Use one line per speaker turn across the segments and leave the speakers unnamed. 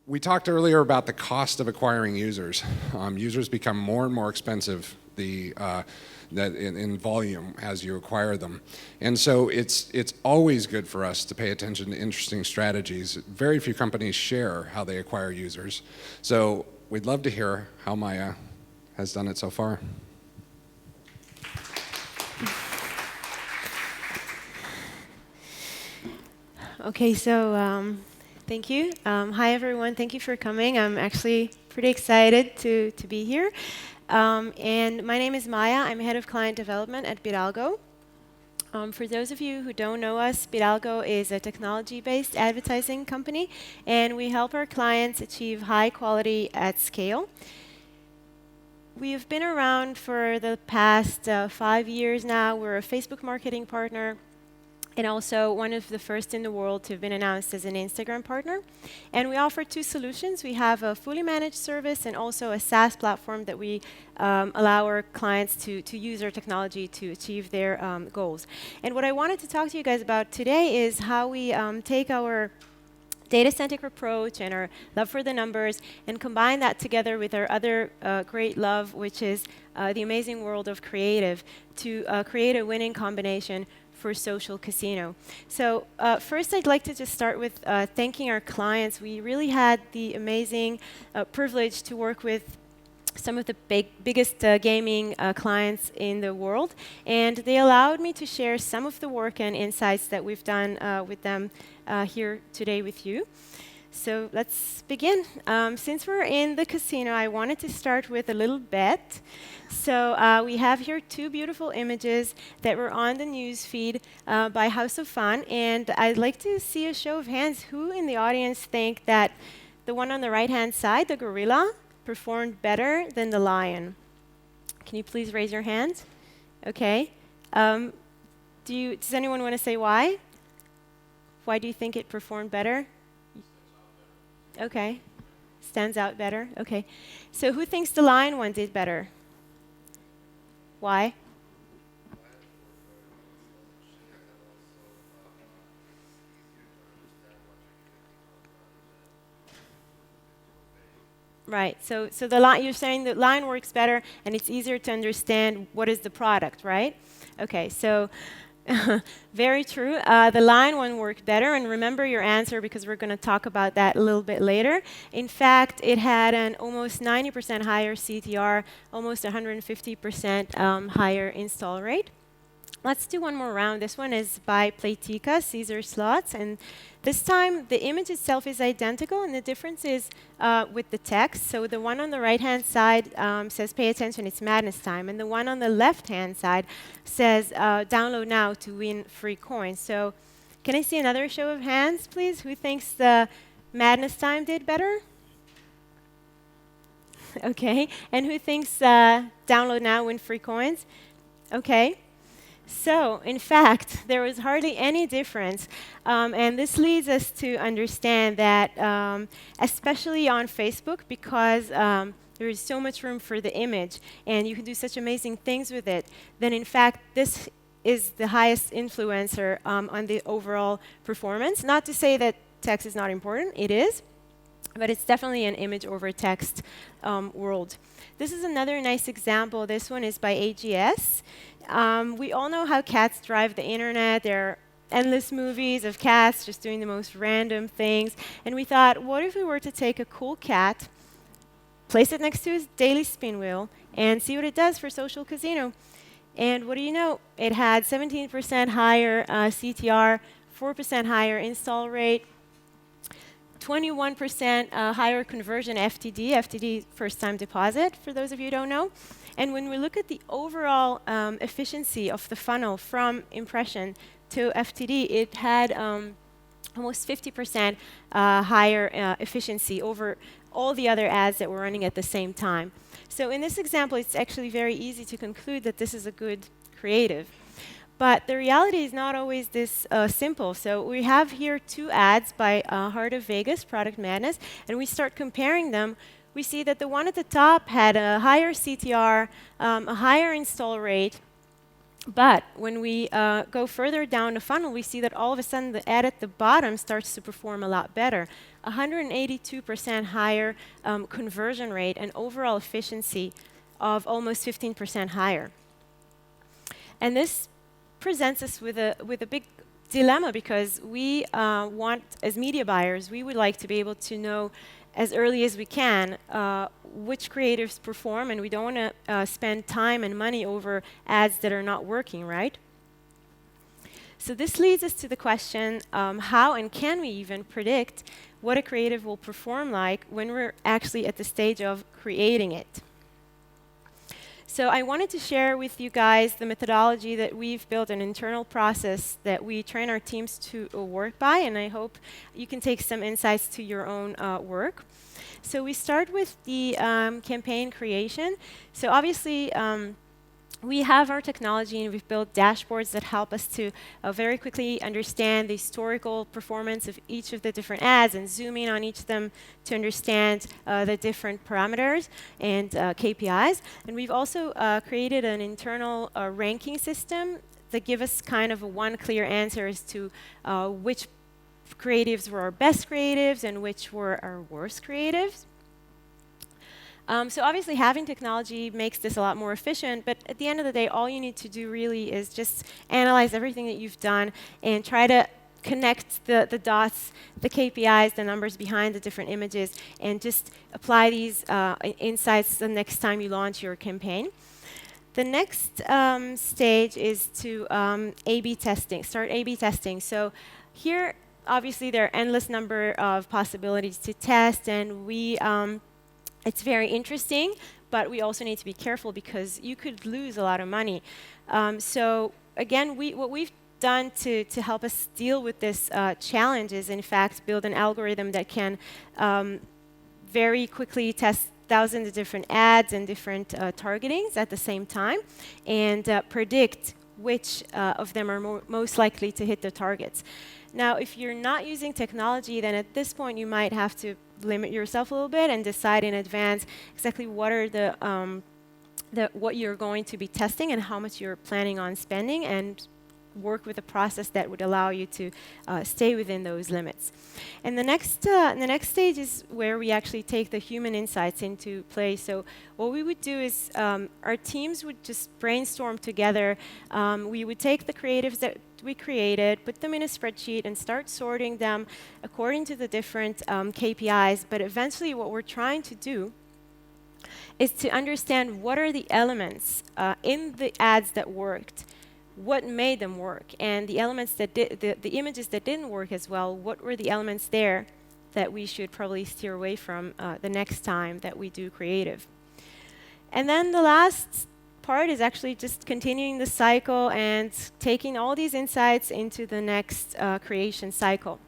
We talked earlier about the cost of acquiring users. Users become more and more expensive in volume as you acquire them. And so it's always good for us to pay attention to interesting strategies. Very few companies share how they acquire users. So we'd love to hear how Maya has done it so far.
Okay, so thank you. Hi, everyone. Thank you for coming. I'm actually pretty excited to be here. And my name is Maya. I'm head of client development at Fidalgo. For those of you who don't know us, Fidalgo is a technology-based advertising company, and we help our clients achieve high quality at scale. We've been around for the past 5 years now. We're a Facebook marketing partner, and also one of the first in the world to have been announced as an Instagram partner. And we offer two solutions. We have a fully managed service and also a SaaS platform that we allow our clients to use our technology to achieve their goals. And what I wanted to talk to you guys about today is how we take our data-centric approach and our love for the numbers and combine that together with our other great love, which is the amazing world of creative, to create a winning combination for social casino. So first, I'd like to just start with thanking our clients. We really had the amazing privilege to work with some of the biggest gaming clients in the world, and they allowed me to share some of the work and insights that we've done with them here today with you. So let's begin. Since we're in the casino, I wanted to start with a little bet. So we have here two beautiful images that were on the news feed by House of Fun, and I'd like to see a show of hands. Who in the audience think that the one on the right-hand side, the gorilla, performed better than the lion? Can you please raise your hand? Okay. Does anyone want to say why? Why do you think it performed better? Okay. Stands out better. Okay. So who thinks the lion one did better? Why? Right. So you're saying the line works better and it's easier to understand what is the product, right? Okay. So very true. The line one worked better, and remember your answer because we're going to talk about that a little bit later. In fact, it had an almost 90% higher CTR, almost 150% higher install rate. Let's do one more round. This one is by Playtika, Caesar Slots, and this time the image itself is identical, and the difference is with the text. So the one on the right-hand side says, "Pay attention, it's madness time," and the one on the left-hand side says, "Download now to win free coins." So can I see another show of hands, please? Who thinks the madness time did better? Okay, and who thinks download now, win free coins? Okay. So, in fact, there was hardly any difference, and this leads us to understand that, especially on Facebook, because there is so much room for the image, and you can do such amazing things with it, then in fact, this is the highest influencer on the overall performance. Not to say that text is not important, it is, but it's definitely an image over text world. This is another nice example. This one is by AGS. We all know how cats drive the internet. There are endless movies of cats just doing the most random things. And we thought, what if we were to take a cool cat, place it next to his daily spin wheel, and see what it does for social casino? And what do you know? It had 17% higher CTR, 4% higher install rate, 21% higher conversion FTD. FTD, first time deposit, for those of you who don't know. And when we look at the overall efficiency of the funnel from impression to FTD, it had almost 50% higher efficiency over all the other ads that were running at the same time. So in this example, it's actually very easy to conclude that this is a good creative. But the reality is not always this simple. So we have here two ads by Heart of Vegas, Product Madness, and we start comparing them. We see that the one at the top had a higher CTR, a higher install rate, but when we go further down the funnel, we see that all of a sudden the ad at the bottom starts to perform a lot better. 182% higher conversion rate and overall efficiency of almost 15% higher. And this presents us with a big dilemma, because we want, as media buyers, we would like to be able to know as early as we can which creatives perform, and we don't want to spend time and money over ads that are not working, right? So this leads us to the question, how and can we even predict what a creative will perform like when we're actually at the stage of creating it? So I wanted to share with you guys the methodology that we've built, an internal process that we train our teams to work by, and I hope you can take some insights to your own work. So we start with the campaign creation. So obviously, we have our technology, and we've built dashboards that help us to very quickly understand the historical performance of each of the different ads and zoom in on each of them to understand the different parameters and KPIs. And we've also created an internal ranking system that gives us kind of one clear answer as to which creatives were our best creatives and which were our worst creatives. So obviously having technology makes this a lot more efficient, but at the end of the day, all you need to do really is just analyze everything that you've done and try to connect the dots, the KPIs, the numbers behind the different images, and just apply these insights the next time you launch your campaign. The next stage is to A/B testing, start A/B testing. So here, obviously, there are endless number of possibilities to test, and it's very interesting, but we also need to be careful because you could lose a lot of money. So again, what we've done to help us deal with this challenge is, in fact, build an algorithm that can very quickly test thousands of different ads and different targetings at the same time, and predict which of them are most likely to hit the targets. Now, if you're not using technology, then at this point you might have to limit yourself a little bit and decide in advance exactly what are what you're going to be testing and how much you're planning on spending, and work with a process that would allow you to stay within those limits. And the next stage is where we actually take the human insights into play. So what we would do is our teams would just brainstorm together. We would take the creatives that we created, put them in a spreadsheet, and start sorting them according to the different KPIs. But eventually what we're trying to do is to understand what are the elements in the ads that worked, what made them work, and the elements that the images that didn't work as well, what were the elements there that we should probably steer away from the next time that we do creative. And then the last part is actually just continuing the cycle and taking all these insights into the next creation cycle.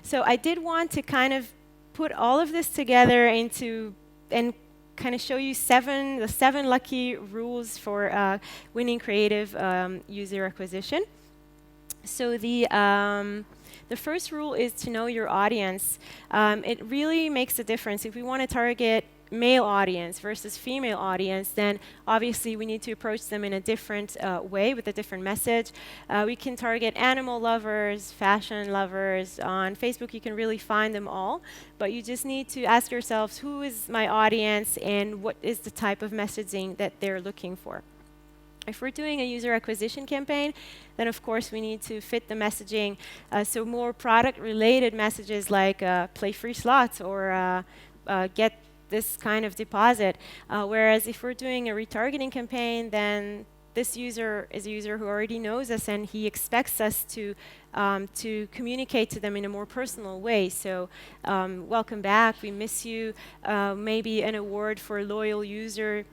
So I did want to kind of put all of this together into and kind of show you the seven lucky rules for winning creative user acquisition. So the first rule is to know your audience. It really makes a difference. If we want to target male audience versus female audience, then obviously we need to approach them in a different way with a different message. We can target animal lovers, fashion lovers. On Facebook, you can really find them all, but you just need to ask yourselves, who is my audience and what is the type of messaging that they're looking for? If we're doing a user acquisition campaign, then of course we need to fit the messaging. So more product-related messages like play free slots or get this kind of deposit. Whereas if we're doing a retargeting campaign, then this user is a user who already knows us, and he expects us to communicate to them in a more personal way. So welcome back, we miss you, maybe an award for a loyal user.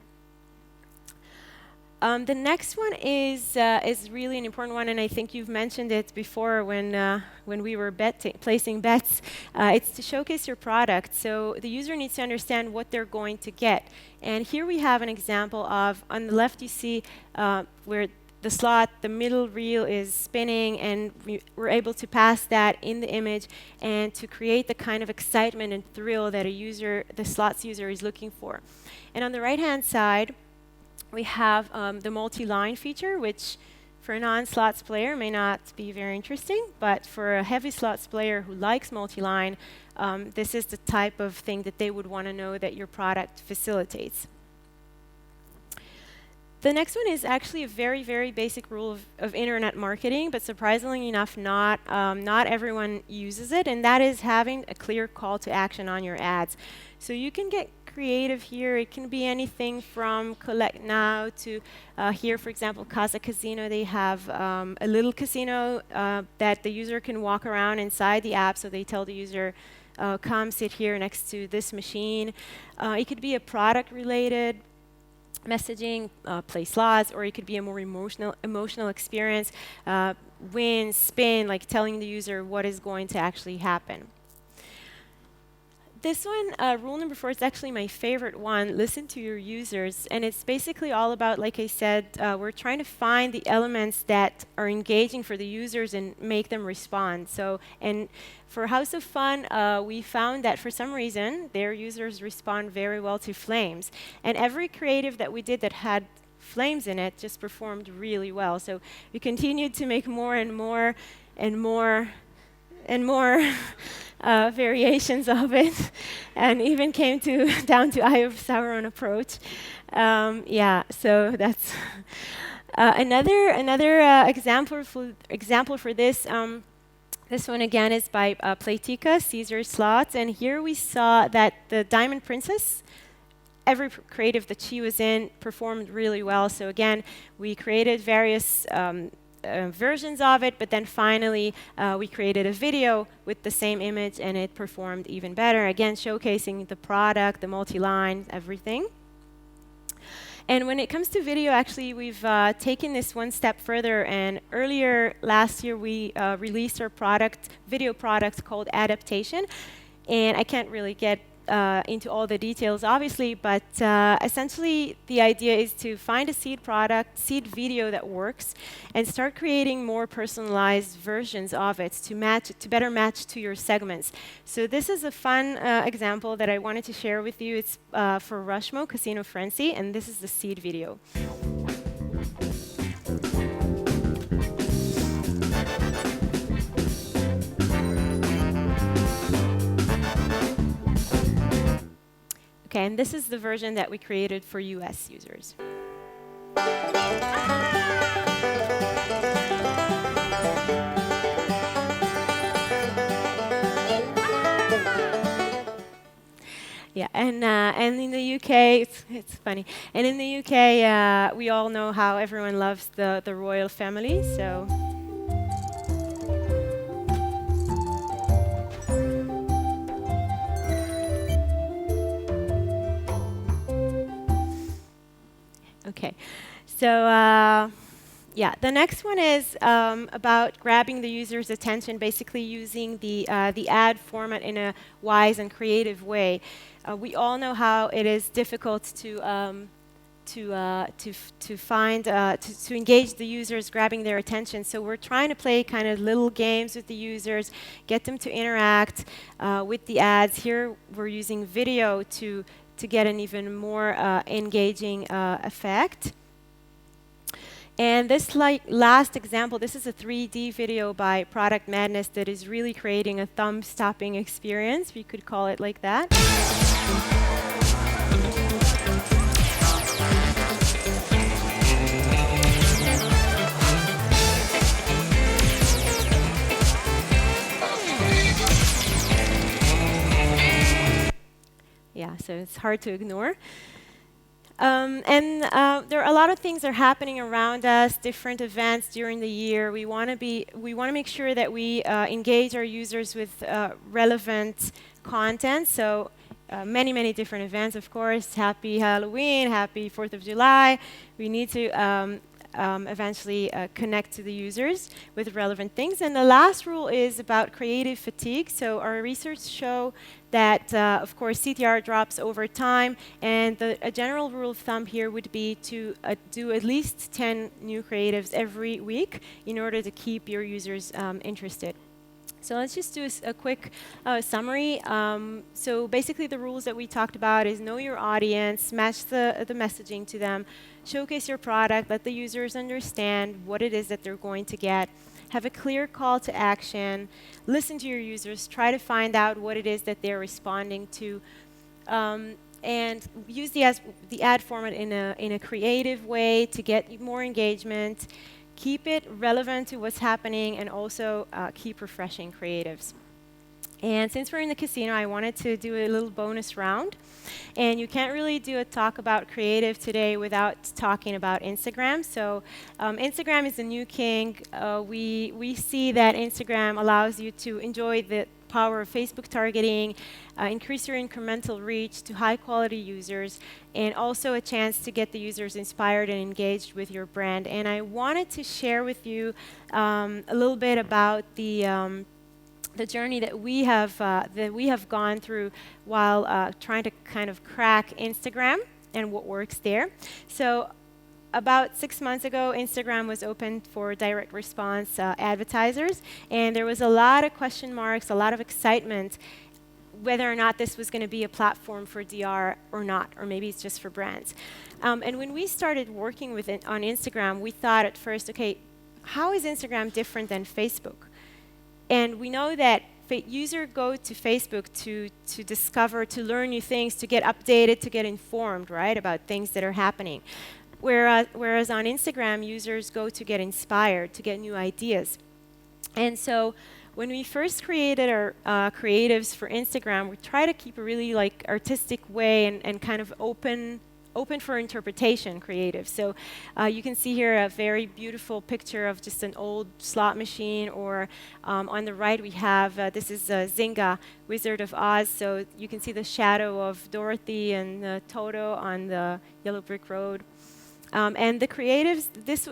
The next one is really an important one, and I think you've mentioned it before when we were placing bets. It's to showcase your product. So the user needs to understand what they're going to get. And here we have an example of, on the left you see where the slot, the middle reel is spinning, and we're able to pass that in the image and to create the kind of excitement and thrill that the slots user is looking for. And on the right-hand side, we have the multi-line feature, which for a non-slots player, may not be very interesting, but for a heavy slots player who likes multi-line, this is the type of thing that they would want to know that your product facilitates. The next one is actually a very, very basic rule of internet marketing, but surprisingly enough, not everyone uses it, and that is having a clear call to action on your ads. So you can get creative here. It can be anything from collect now to here, for example, Casa Casino. They have a little casino that the user can walk around inside the app, so they tell the user, come sit here next to this machine. It could be a product-related messaging, play slots, or it could be a more emotional experience, win, spin, like telling the user what is going to actually happen. This one, rule number 4, is actually my favorite one. Listen to your users. And it's basically all about, like I said, we're trying to find the elements that are engaging for the users and make them respond. So, and for House of Fun, we found that for some reason, their users respond very well to flames. And every creative that we did that had flames in it just performed really well. So we continued to make more and more and more and more variations of it, and even came down to Eye of Sauron approach. Yeah, so that's another example for this. This one again is by Playtika, Caesar Slots, and here we saw that the Diamond Princess, every creative that she was in performed really well. So again, we created various versions of it, but then finally we created a video with the same image, and it performed even better. Again, showcasing the product, the multi-line, everything. And when it comes to video, actually, we've taken this one step further. And earlier last year, we released our video product called Adaptation. And I can't really get into all the details, obviously, but essentially the idea is to find a seed video that works, and start creating more personalized versions of it to better match to your segments. So this is a fun example that I wanted to share with you. It's for Rushmo Casino Frenzy, and this is the seed video. Okay, and this is the version that we created for US users. Yeah, and in the UK, it's funny. And in the UK, we all know how everyone loves the royal family, so. Okay, so yeah, the next one is about grabbing the user's attention, basically using the ad format in a wise and creative way. We all know how it is difficult to engage the users, grabbing their attention. So we're trying to play kind of little games with the users, get them to interact with the ads. Here we're using video to get an even more engaging effect. And this last example, this is a 3D video by Product Madness that is really creating a thumb-stopping experience. We could call it like that. Yeah, so it's hard to ignore. There are a lot of things that are happening around us, different events during the year. We want to make sure that we engage our users with relevant content. So many different events, of course. Happy Halloween, happy 4th of July. We need to eventually connect to the users with relevant things. And the last rule is about creative fatigue. So our research show that, of course, CTR drops over time, and a general rule of thumb here would be to do at least 10 new creatives every week in order to keep your users interested. So let's just do a quick summary. So basically the rules that we talked about is know your audience, match the messaging to them, showcase your product, let the users understand what it is that they're going to get, have a clear call to action, listen to your users, try to find out what it is that they're responding to, and use the ad format in a creative way to get more engagement. Keep it relevant to what's happening, and also keep refreshing creatives. And since we're in the casino, I wanted to do a little bonus round. And you can't really do a talk about creative today without talking about Instagram. So Instagram is the new king. We see that Instagram allows you to enjoy the power of Facebook targeting, increase your incremental reach to high-quality users, and also a chance to get the users inspired and engaged with your brand. And I wanted to share with you a little bit about the journey that we have gone through while trying to kind of crack Instagram and what works there. So about 6 months ago, Instagram was opened for direct response advertisers, and there was a lot of question marks, a lot of excitement whether or not this was going to be a platform for DR or not, or maybe it's just for brands. And when we started working with it on Instagram, we thought at first, okay, how is Instagram different than Facebook? And we know that users go to Facebook to discover, to learn new things, to get updated, to get informed, right, about things that are happening. Whereas on Instagram, users go to get inspired, to get new ideas. And so when we first created our creatives for Instagram, we try to keep a really like artistic way and kind of open for interpretation creative. So you can see here a very beautiful picture of just an old slot machine, or on the right we have, this is Zynga, Wizard of Oz. So you can see the shadow of Dorothy and Toto on the yellow brick road. And the creatives, this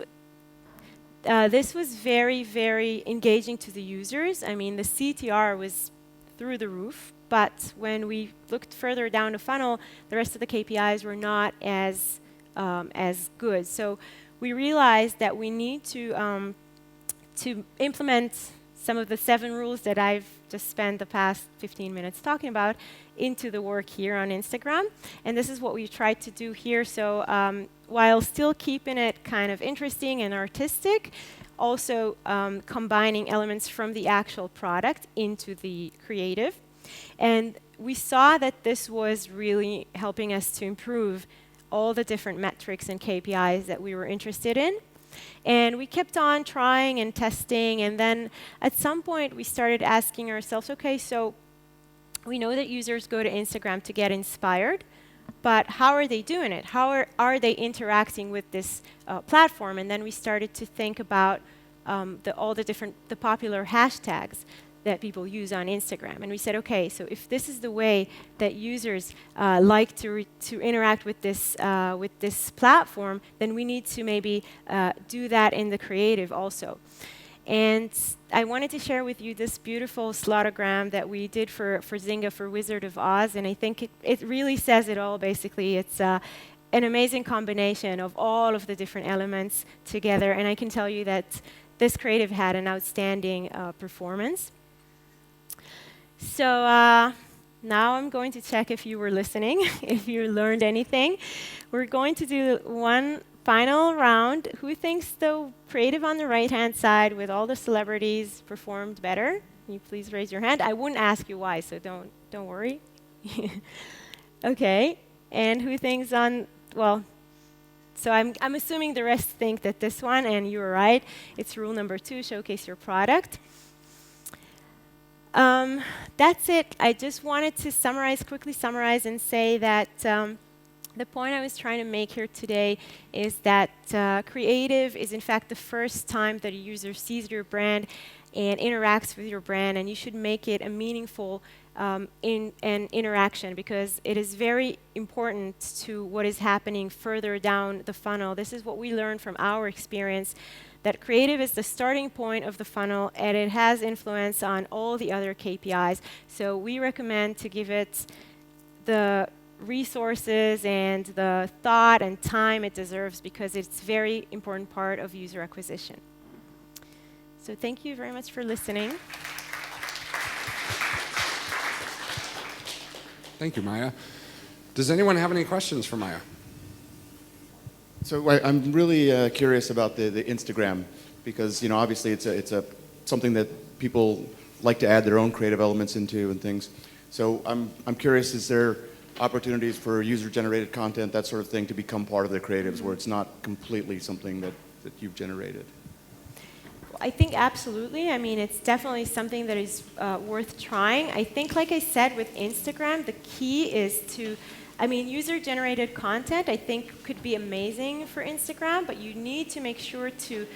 was very, very engaging to the users. I mean, the CTR was through the roof. But when we looked further down the funnel, the rest of the KPIs were not as good. So we realized that we need to implement some of the 7 rules that I've just spent the past 15 minutes talking about into the work here on Instagram. And this is what we tried to do here. So while still keeping it kind of interesting and artistic, also combining elements from the actual product into the creative. And we saw that this was really helping us to improve all the different metrics and KPIs that we were interested in. And we kept on trying and testing, and then at some point we started asking ourselves, okay, so we know that users go to Instagram to get inspired, but how are they doing it? How are they interacting with this platform? And then we started to think about all the popular hashtags that people use on Instagram. And we said, okay, so if this is the way that users like to interact with this platform, then we need to maybe do that in the creative also. And I wanted to share with you this beautiful slotogram that we did for Zynga, for Wizard of Oz, and I think it really says it all, basically. It's an amazing combination of all of the different elements together, and I can tell you that this creative had an outstanding performance. So now I'm going to check if you were listening, if you learned anything. We're going to do one final round. Who thinks the creative on the right-hand side with all the celebrities performed better? Can you please raise your hand? I wouldn't ask you why, so don't worry. Okay. And who thinks well, so I'm assuming the rest think that this one, and you were right. It's rule number 2, showcase your product. That's it. I just wanted to quickly summarize and say that the point I was trying to make here today is that creative is in fact the first time that a user sees your brand and interacts with your brand, and you should make it a meaningful interaction, because it is very important to what is happening further down the funnel. This is what we learned from our experience, that creative is the starting point of the funnel, and it has influence on all the other KPIs. So we recommend to give it the resources and the thought and time it deserves, because it's a very important part of user acquisition. So thank you very much for listening.
Thank you, Maya. Does anyone have any questions for Maya?
So I'm really curious about the Instagram, because obviously it's a something that people like to add their own creative elements into and things. So I'm curious, is there opportunities for user-generated content, that sort of thing, to become part of the creatives where it's not completely something that you've generated?
I think absolutely. I mean, it's definitely something that is worth trying. I think, like I said, with Instagram, the key is to, I mean, user-generated content, I think, could be amazing for Instagram, but you need to make sure to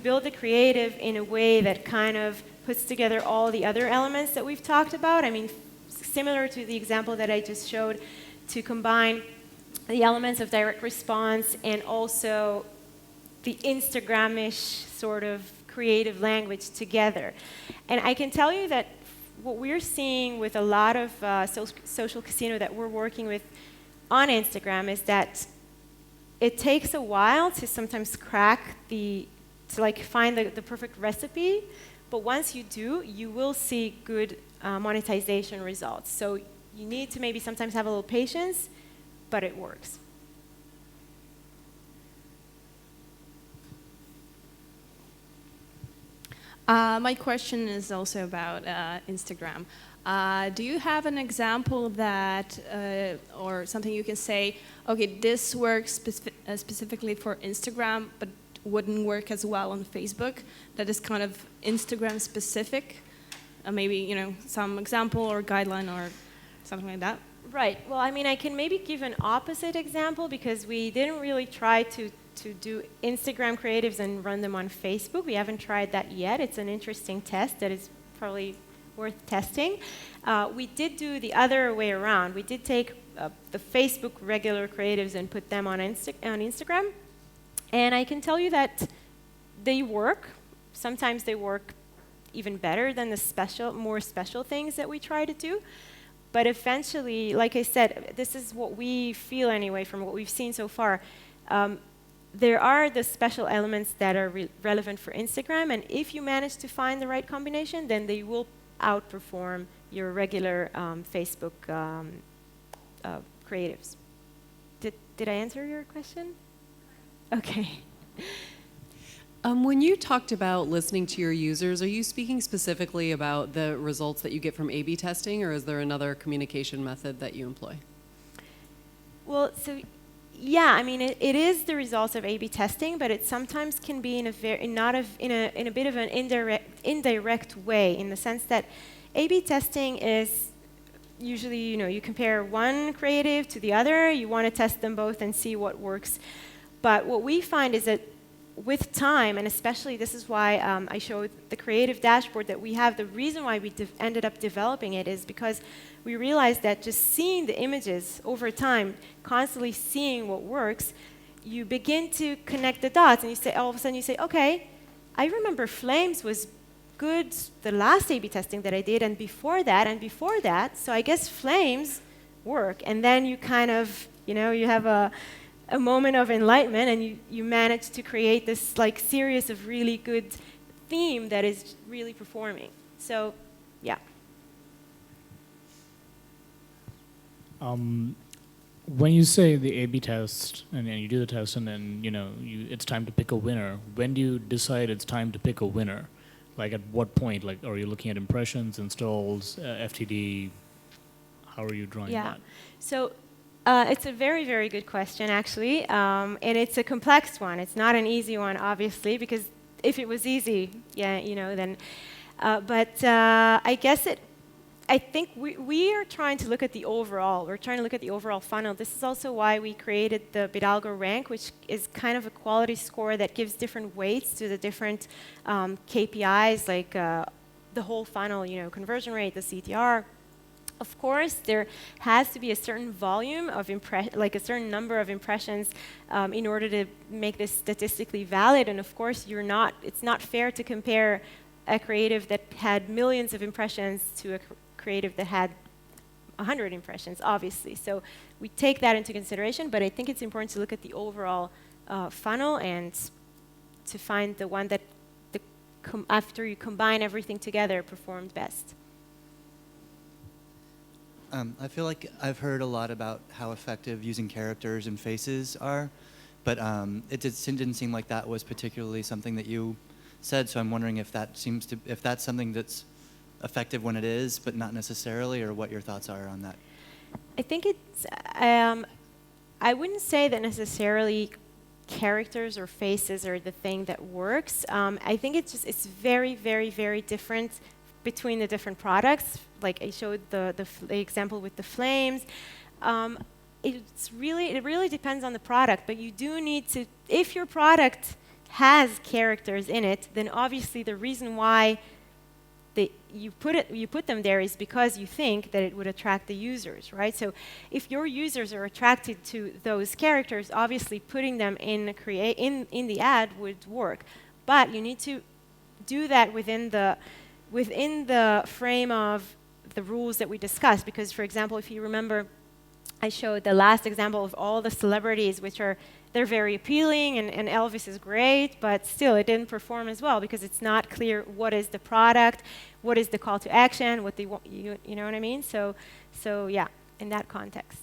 build the creative in a way that kind of puts together all the other elements that we've talked about. I mean, similar to the example that I just showed, to combine the elements of direct response and also the Instagram-ish sort of creative language together. And I can tell you that what we're seeing with a lot of social casino that we're working with on Instagram is that it takes a while to sometimes crack to like find the perfect recipe, but once you do, you will see good monetization results. So you need to maybe sometimes have a little patience, but it works.
My question is also about Instagram. Do you have an example that, or something you can say, okay, this works specifically for Instagram, but wouldn't work as well on Facebook, that is kind of Instagram specific? Maybe, some example or guideline or something like that?
Right. Well, I mean, I can maybe give an opposite example, because we didn't really try to do Instagram creatives and run them on Facebook. We haven't tried that yet. It's an interesting test that is probably worth testing. We did do the other way around. We did take the Facebook regular creatives and put them on Instagram. And I can tell you that they work. Sometimes they work even better than the more special things that we try to do. But eventually, like I said, this is what we feel anyway from what we've seen so far. There are the special elements that are relevant for Instagram, and if you manage to find the right combination, then they will outperform your regular Facebook creatives. Did I answer your question? Okay.
When you talked about listening to your users, are you speaking specifically about the results that you get from A/B testing, or is there another communication method that you employ?
Well, so yeah, I mean, it is the results of A/B testing, but it sometimes can be in a bit of an indirect way, in the sense that A/B testing is usually, you compare one creative to the other, you want to test them both and see what works. But what we find is that with time, and especially this is why I showed the creative dashboard that we have, the reason why we ended up developing it is because we realized that just seeing the images over time, constantly seeing what works, you begin to connect the dots, and you say, all of a sudden you say, okay, I remember Flames was good the last A/B testing that I did, and before that, so I guess Flames work. And then you kind of, you have a moment of enlightenment, and you manage to create this like series of really good theme that is really performing. So, yeah.
When you say the A/B test, and then you do the test, and then it's time to pick a winner. When do you decide it's time to pick a winner? Like at what point? Like, are you looking at impressions, installs, FTD? How are you drawing that?
So it's a very, very good question, actually, and it's a complex one. It's not an easy one, obviously, because if it was easy, then. But I guess I think we are trying to look at the overall. We're trying to look at the overall funnel. This is also why we created the Fidalgo rank, which is kind of a quality score that gives different weights to the different KPIs, like the whole funnel, conversion rate, the CTR. Of course, there has to be a certain volume of a certain number of impressions in order to make this statistically valid. And of course, it's not fair to compare a creative that had millions of impressions to a creative that had 100 impressions, obviously. So we take that into consideration, but I think it's important to look at the overall funnel and to find the one that, after you combine everything together, performed best.
I feel like I've heard a lot about how effective using characters and faces are, but didn't seem like that was particularly something that you said. So I'm wondering if that's something that's effective when it is, but not necessarily, or what your thoughts are on that.
I think it's, I wouldn't say that necessarily characters or faces are the thing that works. I think it's very, very, very different between the different products. Like I showed the example with the flames. It really depends on the product, but you do need to, if your product has characters in it, then obviously the reason why you put them there is because you think that it would attract the users, right? So if your users are attracted to those characters, obviously putting them in the ad would work. But you need to do that within the frame of the rules that we discussed. Because, for example, if you remember, I showed the last example of all the celebrities, they're very appealing, and Elvis is great, but still it didn't perform as well because it's not clear what is the product, what is the call to action, what they want, you know what I mean? So yeah, in that context.